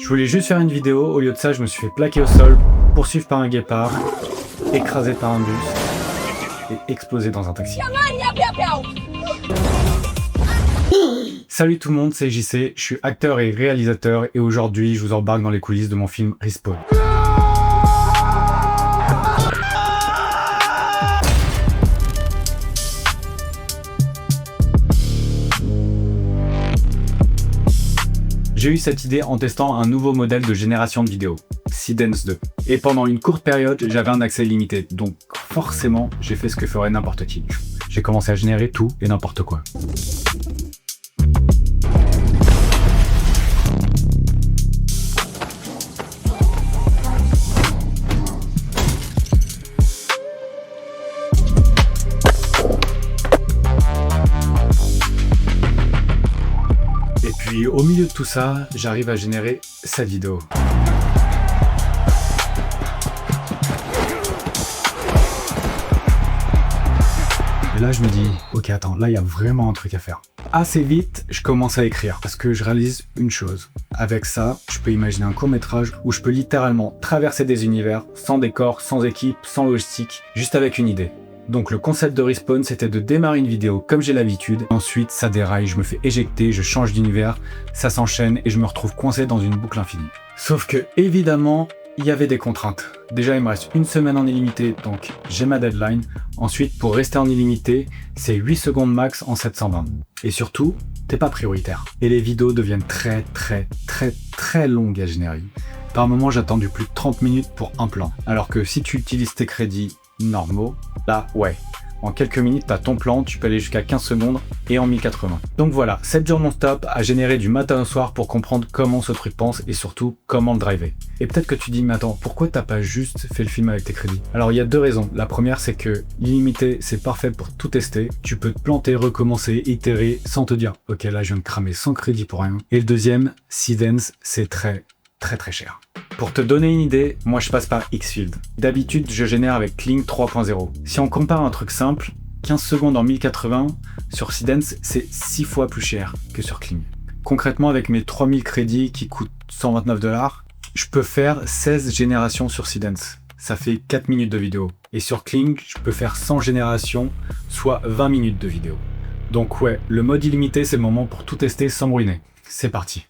Je voulais juste faire une vidéo, au lieu de ça je me suis fait plaquer au sol, poursuivre par un guépard, écrasé par un bus et exploser dans un taxi. Salut tout le monde, c'est JC, je suis acteur et réalisateur et aujourd'hui je vous embarque dans les coulisses de mon film Respawn. J'ai eu cette idée en testant un nouveau modèle de génération de vidéos, Seedance 2. Et pendant une courte période, j'avais un accès illimité, donc forcément, j'ai fait ce que ferait n'importe qui. J'ai commencé à générer tout et n'importe quoi. Et puis au milieu de tout ça, j'arrive à générer cette vidéo. Et là je me dis, ok attends, là il y a vraiment un truc à faire. Assez vite, je commence à écrire parce que je réalise une chose. Avec ça, je peux imaginer un court-métrage où je peux littéralement traverser des univers, sans décor, sans équipe, sans logistique, juste avec une idée. Donc le concept de Respawn, c'était de démarrer une vidéo comme j'ai l'habitude. Ensuite, ça déraille, je me fais éjecter, je change d'univers, ça s'enchaîne et je me retrouve coincé dans une boucle infinie. Sauf que, évidemment, il y avait des contraintes. Déjà, il me reste une semaine en illimité, donc j'ai ma deadline. Ensuite, pour rester en illimité, c'est 8 secondes max en 720. Et surtout, t'es pas prioritaire. Et les vidéos deviennent très longues à générer. Par moment, j'ai attendu plus de 30 minutes pour un plan. Alors que si tu utilises tes crédits normaux, là, ouais. En quelques minutes, t'as ton plan, tu peux aller jusqu'à 15 secondes et en 1080. Donc voilà, 7 jours non-stop à générer du matin au soir pour comprendre comment ce truc pense et surtout comment le driver. Et peut-être que tu dis, mais attends, pourquoi t'as pas juste fait le film avec tes crédits? Alors il y a deux raisons. La première, c'est que l'illimité, c'est parfait pour tout tester. Tu peux te planter, recommencer, itérer sans te dire, ok, là, je viens de cramer 100 crédits pour rien. Et le deuxième, Seedance, c'est très cher. Pour te donner une idée, moi je passe par Xfield. D'habitude, je génère avec Kling 3.0. Si on compare un truc simple, 15 secondes en 1080, sur Seedance, c'est 6 fois plus cher que sur Kling. Concrètement, avec mes 3000 crédits qui coûtent 129 $, je peux faire 16 générations sur Seedance. Ça fait 4 minutes de vidéo. Et sur Kling, je peux faire 100 générations, soit 20 minutes de vidéo. Donc ouais, le mode illimité, c'est le moment pour tout tester sans me ruiner. C'est parti.